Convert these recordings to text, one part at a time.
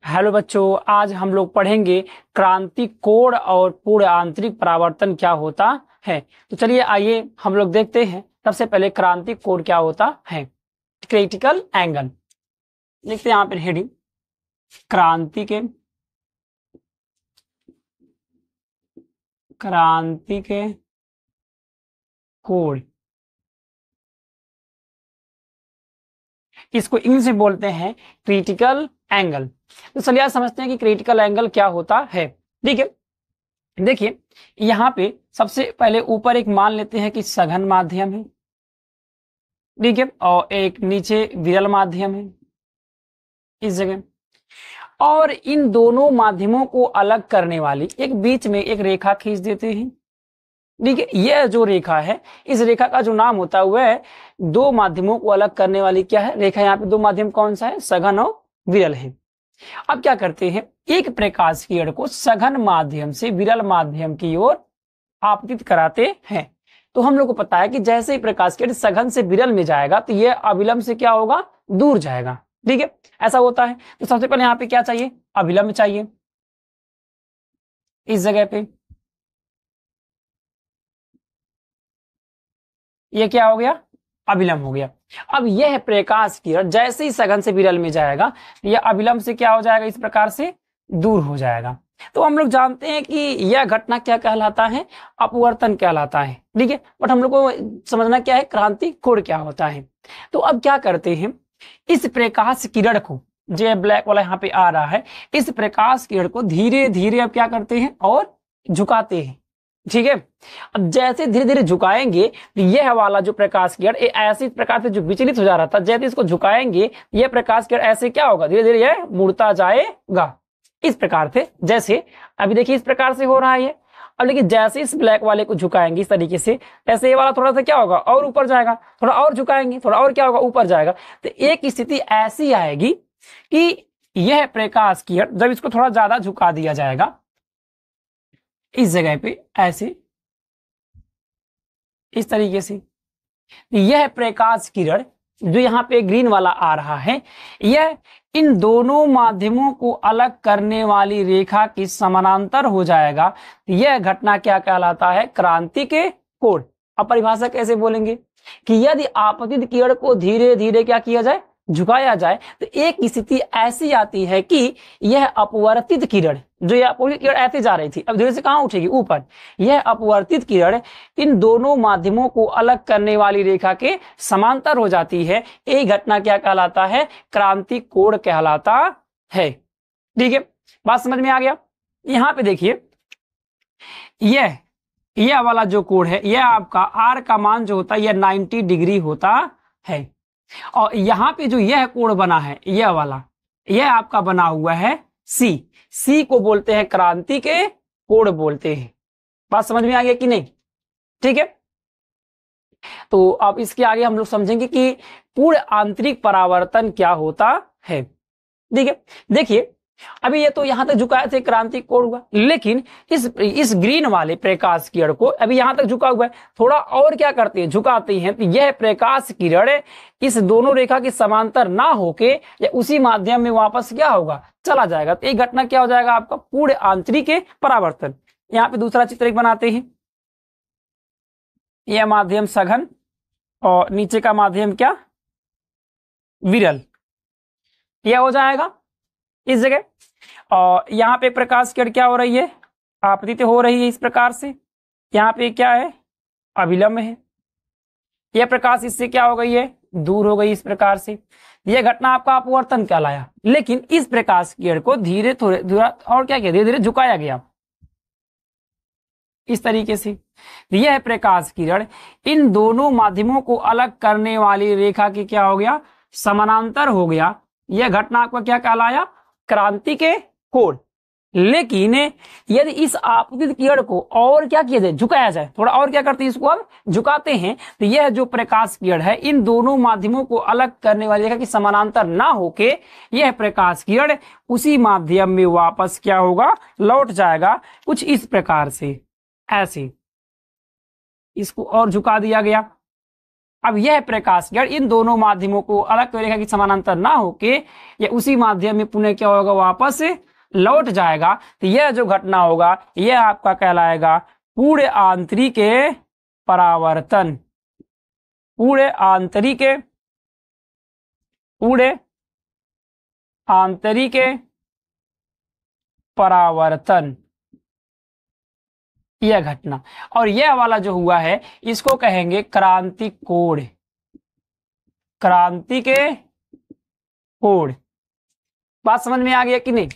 Hello बच्चों, आज हम लोग पढ़ेंगे क्रांति कोण और पूर्ण आंतरिक परावर्तन क्या होता है। तो चलिए आइए हम लोग देखते हैं। सबसे पहले क्रांति कोण क्या होता है। क्रिटिकल एंगल लिखते हैं यहाँ पर हेडिंग क्रांति के कोण, इसको इंग्लिश में बोलते हैं क्रिटिकल एंगल। तो चलिए आज समझते हैं कि क्रिटिकल एंगल क्या होता है। ठीक है, देखिए यहाँ पे सबसे पहले ऊपर एक मान लेते हैं कि सघन माध्यम है, ठीक है, और एक नीचे विरल माध्यम है इस जगह। और इन दोनों माध्यमों को अलग करने वाली एक बीच में एक रेखा खींच देते हैं। ठीक है, यह जो रेखा है, इस रेखा का जो नाम होता है वह है दो माध्यमों को अलग करने वाली क्या है रेखा। यहाँ पे दो माध्यम कौन सा है, सघन और विरल है। अब क्या करते हैं, एक प्रकाश किरण को सघन माध्यम से विरल माध्यम की ओर आपतित कराते हैं। तो हम लोग को पता है कि जैसे ही प्रकाश किरण सघन से विरल में जाएगा तो यह अविलंब से क्या होगा, दूर जाएगा। ठीक है, ऐसा होता है। तो सबसे पहले यहाँ पे क्या चाहिए, अविलंब चाहिए। इस जगह पे ये क्या हो गया, अविलंब हो गया। अब यह प्रकाश किरण जैसे ही सघन से विरल में जाएगा यह अविलंब से क्या हो जाएगा, इस प्रकार से दूर हो जाएगा। तो हम लोग जानते हैं कि यह घटना क्या कहलाता है, अपवर्तन कहलाता है। ठीक है, बट हम लोग को समझना क्या है, क्रांति कोण क्या होता है। तो अब क्या करते हैं, इस प्रकाश किरण को, जो ब्लैक वाला यहाँ पे आ रहा है, इस प्रकाश किरण को धीरे धीरे अब क्या करते हैं और झुकाते हैं। ठीक है, अब जैसे धीरे धीरे झुकाएंगे तो यह वाला जो प्रकाश किरण ऐसे प्रकार से जो विचलित हो जा रहा था, जैसे इसको झुकाएंगे यह प्रकाश किरण ऐसे क्या होगा, धीरे धीरे यह मुड़ता जाएगा इस प्रकार से। जैसे अभी देखिए इस प्रकार से हो रहा है ये। अब लेकिन जैसे इस ब्लैक वाले को झुकाएंगे इस तरीके से, ऐसे ये वाला थोड़ा सा क्या होगा और ऊपर जाएगा, थोड़ा और झुकाएंगे थोड़ा और क्या होगा, ऊपर जाएगा। तो एक स्थिति ऐसी आएगी कि यह प्रकाश किरण जब इसको थोड़ा ज्यादा झुका दिया जाएगा इस जगह पे ऐसे इस तरीके से, यह प्रकाश किरण जो यहाँ पे ग्रीन वाला आ रहा है, यह इन दोनों माध्यमों को अलग करने वाली रेखा की समानांतर हो जाएगा। यह घटना क्या कहलाता है, क्रांति के कोण। अब परिभाषा कैसे बोलेंगे कि यदि आपतित किरण को धीरे धीरे क्या किया जाए, झुकाया जाए, तो एक स्थिति ऐसी आती है कि यह अपवर्तित किरण, जो यह अपवर्तित किरण ऐसे जा रही थी, अब धीरे से कहां उठेगी, ऊपर। यह अपवर्तित किरण इन दोनों माध्यमों को अलग करने वाली रेखा के समांतर हो जाती है। ये घटना क्या कहलाता है, क्रांति कोण कहलाता है। ठीक है, बात समझ में आ गया। यहां पे देखिए यह वाला जो कोण है, यह आपका आर का मान जो होता है यह 90 डिग्री होता है। और यहां पे जो यह कोण बना है, यह वाला, यह आपका बना हुआ है सी को बोलते हैं क्रांति के कोण बोलते हैं। बात समझ में आ गया कि नहीं। ठीक है, तो अब इसके आगे हम लोग समझेंगे कि पूर्ण आंतरिक परावर्तन क्या होता है। ठीक है, देखिए अभी ये तो यहां तक झुकाए थे, क्रांति कोण हुआ, लेकिन इस ग्रीन वाले प्रकाश किरण को अभी यहां तक झुका हुआ है, थोड़ा और क्या करते हैं, झुकाते हैं। तो यह प्रकाश किरण इस दोनों रेखा के समांतर ना होके या उसी माध्यम में वापस क्या होगा, चला जाएगा। तो एक घटना क्या हो जाएगा, आपका पूर्ण आंतरिक परावर्तन। यहाँ पे दूसरा चित्र एक बनाते हैं, यह माध्यम सघन और नीचे का माध्यम क्या, विरल, यह हो जाएगा इस जगह। और यहाँ पे प्रकाश किरण क्या हो रही है, आपतित हो रही है इस प्रकार से। यहाँ पे क्या है, अविलंब है। यह प्रकाश इससे क्या हो गई है, दूर हो गई इस प्रकार से। यह घटना आपका अपवर्तन कहलाया। लेकिन इस प्रकाश किरण को धीरे थोड़े और क्या किया, धीरे धीरे झुकाया गया इस तरीके से। यह प्रकाश किरण इन दोनों माध्यमों को अलग करने वाली रेखा की क्या हो गया, समानांतर हो गया। यह घटना आपका क्या कहलाया, क्रांति के कोण। लेकिन यदि इस आपतित किरण को और क्या किया जाए, झुकाया जाए, थोड़ा और क्या करते हैं, इसको हम झुकाते हैं, तो यह जो प्रकाश किरण है इन दोनों माध्यमों को अलग करने वाली रेखा की समानांतर ना होके यह प्रकाश किरण उसी माध्यम में वापस क्या होगा, लौट जाएगा कुछ इस प्रकार से, ऐसे। इसको और झुका दिया गया। अब यह प्रकाश किरण इन दोनों माध्यमों को अलग रेखा की समानांतर ना होके यह उसी माध्यम में पुनः क्या होगा, वापस लौट जाएगा। तो यह जो घटना होगा यह आपका कहलाएगा पूर्ण आंतरिक परावर्तन। पूर्ण आंतरिक परावर्तन, यह घटना। और यह वाला जो हुआ है इसको कहेंगे क्रांतिक कोण। क्रांति के कोण। बात समझ में आ गया कि नहीं,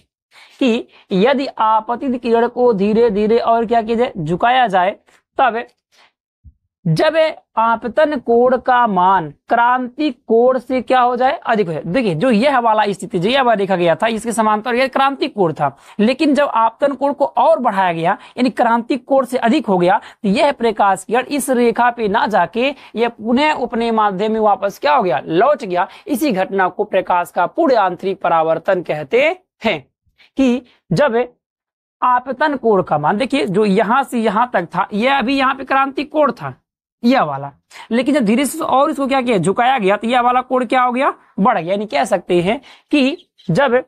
कि यदि आपतित किरण को धीरे धीरे और क्या किया जाए, झुकाया जाए, तब जब आपतन कोण का मान क्रांति कोण से क्या हो जाए, अधिक हो जाए। देखिए जो यह वाला स्थिति जो यह देखा गया था इसके समांतर यह क्रांति कोण था, लेकिन जब आपतन कोण को और बढ़ाया गया यानी क्रांति कोण से अधिक हो गया तो यह प्रकाश किरण इस रेखा पे ना जाके यह पुनः अपने माध्यम में वापस क्या हो गया, लौट गया। इसी घटना को प्रकाश का पूर्ण आंतरिक परावर्तन कहते हैं। कि जब आपतन कोण का मान, देखिए जो यहां से यहां तक था यह अभी यहाँ पे क्रांति कोण था यह वाला, लेकिन जब धीरे से और इसको क्या किया, झुकाया गया तो यह वाला कोण क्या हो गया, बढ़ गया। यानी कह सकते हैं कि जब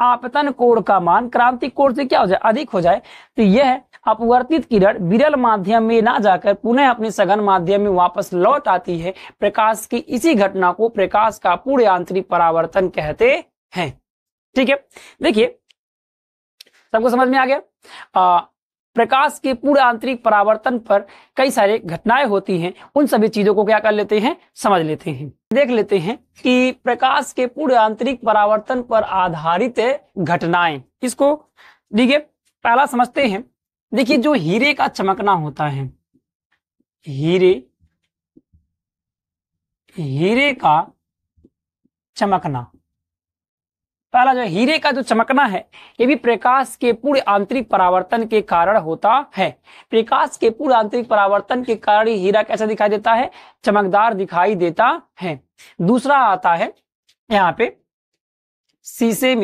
आपतन कोण का मान क्रांतिक कोण से क्या हो जाए, अधिक हो जाए, तो यह अपवर्तित किरण विरल माध्यम में ना जाकर पुनः अपने सघन माध्यम में वापस लौट आती है। प्रकाश की इसी घटना को प्रकाश का पूर्ण आंतरिक परावर्तन कहते हैं। ठीक है, देखिए सबको समझ में आ गया। प्रकाश के पूर्ण आंतरिक परावर्तन पर कई सारे घटनाएं होती हैं, उन सभी चीजों को क्या कर लेते हैं, समझ लेते हैं। देख लेते हैं कि प्रकाश के पूर्ण आंतरिक परावर्तन पर आधारित घटनाएं, इसको देखिए पहला समझते हैं। देखिए जो हीरे का चमकना होता है, हीरे का चमकना, पहला जो हीरे का जो चमकना है ये भी प्रकाश के पूर्ण आंतरिक परावर्तन के कारण होता है। प्रकाश के पूर्ण आंतरिक परावर्तन के कारण हीरा कैसा दिखाई देता है, चमकदार दिखाई देता है। दूसरा आता है यहाँ पे शीशे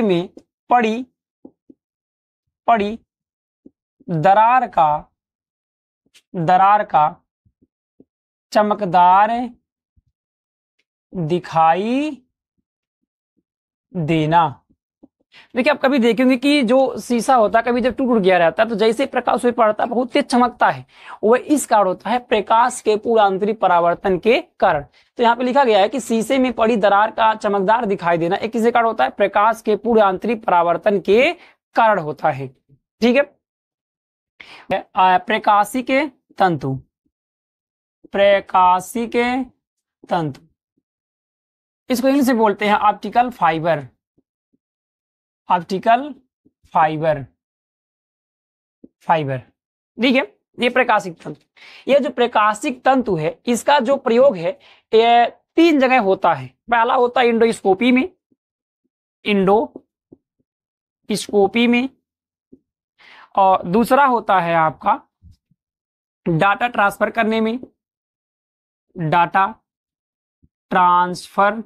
में पड़ी दरार का चमकदार दिखाई देना। देखिए आप कभी देखेंगे कि जो शीशा होता है कभी जब टूट गया रहता है तो जैसे प्रकाश पे पड़ता है बहुत तेज चमकता है, वह इस कारण होता है प्रकाश के पूर्ण आंतरिक परावर्तन के कारण। तो यहाँ पे लिखा गया है कि शीशे में पड़ी दरार का चमकदार दिखाई देना एक किसके कारण होता है, प्रकाश के पूर्ण आंतरिक परावर्तन के कारण होता है। ठीक है, प्रकाशिक तंतु, इसको इंग्लिश में बोलते हैं ऑप्टिकल फाइबर। ठीक है, ये प्रकाशिक तंतु, ये जो प्रकाशिक तंतु है इसका जो प्रयोग है ये 3 जगह होता है। पहला होता है इंडोस्कोपी में, और दूसरा होता है आपका डाटा ट्रांसफर करने में, ट्रांसफर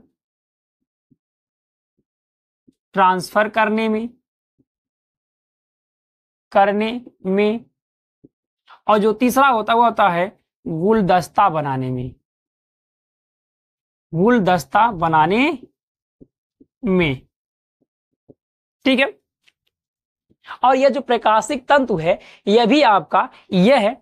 करने में, और जो तीसरा होता है वो होता है गुलदस्ता बनाने में। ठीक है, और यह जो प्रकाशिक तंतु है यह भी आपका यह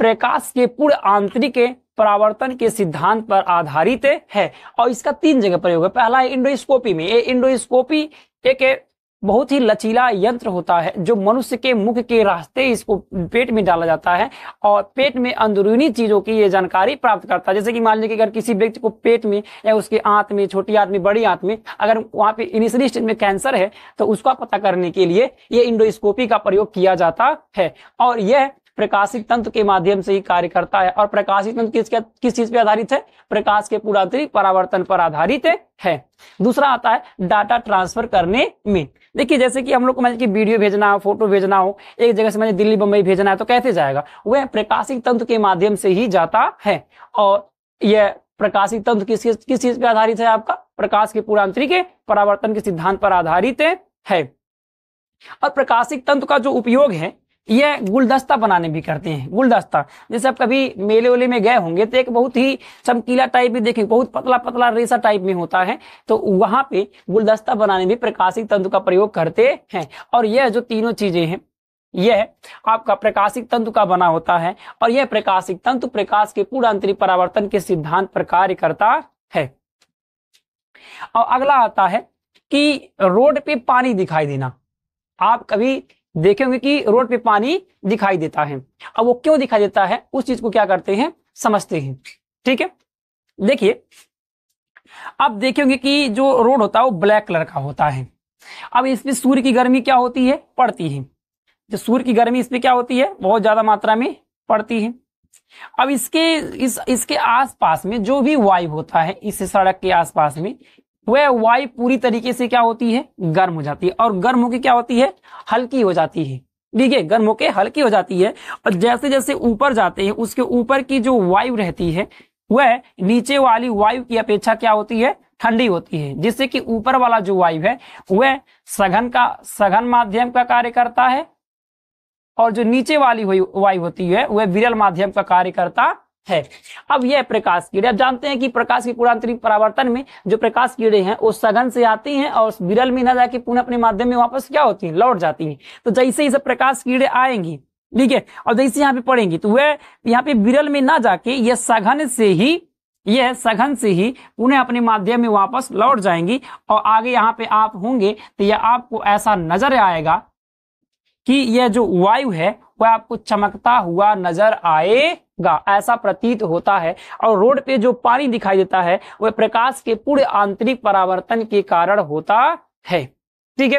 प्रकाश के पूर्ण आंतरिक परावर्तन के सिद्धांत पर आधारित है, और इसका 3 जगह प्रयोग है। पहला है इंडोस्कोपी में। ये इंडोस्कोपी एक बहुत ही लचीला यंत्र होता है जो मनुष्य के मुख के रास्ते इसको पेट में डाला जाता है और पेट में अंदरूनी चीजों की ये जानकारी प्राप्त करता है। जैसे कि मान लीजिए कि अगर किसी व्यक्ति को पेट में या उसके आंत में, छोटी आंत में, बड़ी आंत में, अगर वहां पे इनिशियली स्टेज में कैंसर है तो उसका पता करने के लिए ये इंडोस्कोपी का प्रयोग किया जाता है, और यह प्रकाशिक तंत्र के माध्यम से ही कार्य करता है। और प्रकाशिक तंत्र किस चीज पे आधारित है, प्रकाश के पूर्ण आंतरिक परावर्तन पर आधारित है। दूसरा आता है डाटा ट्रांसफर करने में। देखिए जैसे कि हम लोग को मान लीजिए वीडियो भेजना हो, फोटो भेजना हो, एक जगह से मान लीजिए दिल्ली बम्बई भेजना है तो कैसे जाएगा, वह प्रकाशिक तंत्र के माध्यम से ही जाता है। और यह प्रकाशिक तंत्र किस चीज पे आधारित है, आपका प्रकाश के पूर्ण आंतरिक परावर्तन के सिद्धांत पर आधारित है। और प्रकाशिक तंत्र का जो उपयोग है ये गुलदस्ता बनाने भी करते हैं। गुलदस्ता जैसे आप कभी मेले वेले में गए होंगे तो एक बहुत ही चमकीला टाइप भी देखेंगे, बहुत पतला पतला रेशा टाइप में होता है, तो वहां पे गुलदस्ता बनाने में प्रकाशिक तंतु का प्रयोग करते हैं। और यह जो तीनों चीजें हैं यह आपका प्रकाशिक तंतु का बना होता है, और यह प्रकाशिक तंतु प्रकाश के पूर्ण आंतरिक परावर्तन के सिद्धांत पर कार्य करता है। और अगला आता है कि रोड पे पानी दिखाई देना। आप कभी देखे होंगे कि रोड पे पानी दिखाई देता है। अब वो क्यों दिखाई देता है उस चीज को क्या करते हैं, समझते हैं। ठीक है, देखिए अब देखेंगे कि जो रोड होता है वो ब्लैक कलर का होता है। अब इसमें सूर्य की गर्मी क्या होती है, पड़ती है। जो सूर्य की गर्मी इसमें क्या होती है, बहुत ज्यादा मात्रा में पड़ती है। अब इसके आसपास में जो भी वायु होता है, इस सड़क के आसपास में, वह वायु पूरी तरीके से क्या होती है, गर्म हो जाती है। और गर्म होकर क्या होती है, हल्की हो जाती है। ठीक है, गर्म होकर हल्की हो जाती है। और जैसे जैसे ऊपर जाते हैं उसके ऊपर की जो वायु रहती है वह नीचे वाली वायु की अपेक्षा क्या होती है, ठंडी होती है। जिससे कि ऊपर वाला जो वायु है वह सघन माध्यम का कार्य करता है, और जो नीचे वाली वायु होती है वह विरल माध्यम का कार्य करता है। अब यह प्रकाश किरण, आप जानते हैं कि प्रकाश के पूर्ण आंतरिक परावर्तन में जो प्रकाश किरणें हैं वो सघन से आती हैं और विरल में न जाके पुनः अपने माध्यम में वापस क्या होती हैं, लौट जाती हैं। तो जैसे ही सब प्रकाश किरणें आएंगी, ठीक है, और जैसे यहाँ पे पड़ेंगी तो वह यहाँ पे विरल में ना जाके यह सघन से ही पुनः अपने माध्यम में वापस लौट जाएंगी। और आगे यहाँ पे आप होंगे तो यह आपको ऐसा नजर आएगा कि यह जो वायु है वह आपको चमकता हुआ नजर आएगा, ऐसा प्रतीत होता है। और रोड पे जो पानी दिखाई देता है वह प्रकाश के पूर्ण आंतरिक परावर्तन के कारण होता है। ठीक है,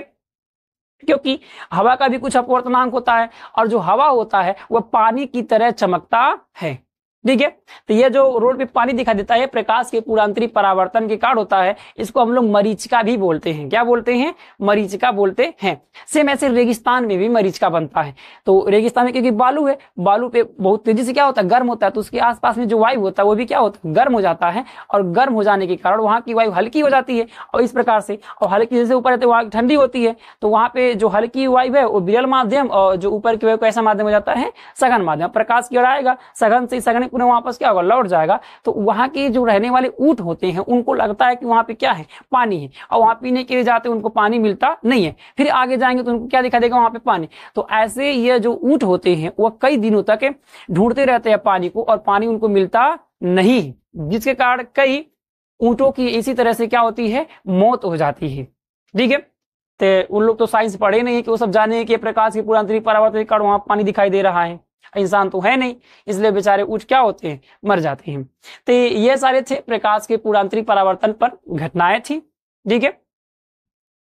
क्योंकि हवा का भी कुछ अपवर्तनांक होता है, और जो हवा होता है वह पानी की तरह चमकता है। ठीक है, तो ये जो रोड पे पानी दिखाई देता है प्रकाश के पूर्ण आंतरिक परावर्तन के कारण होता है। इसको हम लोग मरीचिका भी बोलते हैं। क्या बोलते हैं, मरीचिका बोलते हैं। सेम ऐसे रेगिस्तान में भी मरीचिका बनता है। तो रेगिस्तान में क्योंकि बालू है, बालू पे बहुत तेजी से क्या होता है, गर्म होता है, तो उसके आसपास में जो वायु होता है वो भी क्या होता है, गर्म हो जाता है। और गर्म हो जाने के कारण वहां की वायु हल्की हो जाती है, और इस प्रकार से, और हल्की जैसे ऊपर रहते वहां ठंडी होती है, तो वहां पे जो हल्की वायु है वो विरल माध्यम, और जो ऊपर की वायु कैसा माध्यम हो जाता है, सघन माध्यम। प्रकाश किरण आएगा, सघन से सघन पुनः वापस क्या होगा, लौट जाएगा। तो वहां के जो रहने वाले ऊंट होते हैं उनको लगता है कि वहां पे क्या है, पानी है, और वहां पीने के लिए जाते हैं उनको पानी मिलता नहीं है। फिर आगे जाएंगे तो उनको क्या दिखा देगा, वहां पे पानी। तो ऐसे ये जो ऊंट होते हैं वह कई दिनों तक ढूंढते रहते हैं पानी को, और पानी उनको मिलता नहीं, जिसके कारण कई ऊंटों की इसी तरह से क्या होती है, मौत हो जाती है। ठीक है, तो उन लोग तो साइंस पढ़े नहीं कि वो सब जाने कि प्रकाश की पूर्ण आंतरिक परावर्तन के कारण वहां पानी दिखाई दे रहा है। इंसान तो है नहीं, इसलिए बेचारे ऊंट क्या होते हैं, मर जाते हैं। तो ये सारे थे प्रकाश के पूर्ण आंतरिक परावर्तन पर घटनाएं थी। ठीक है,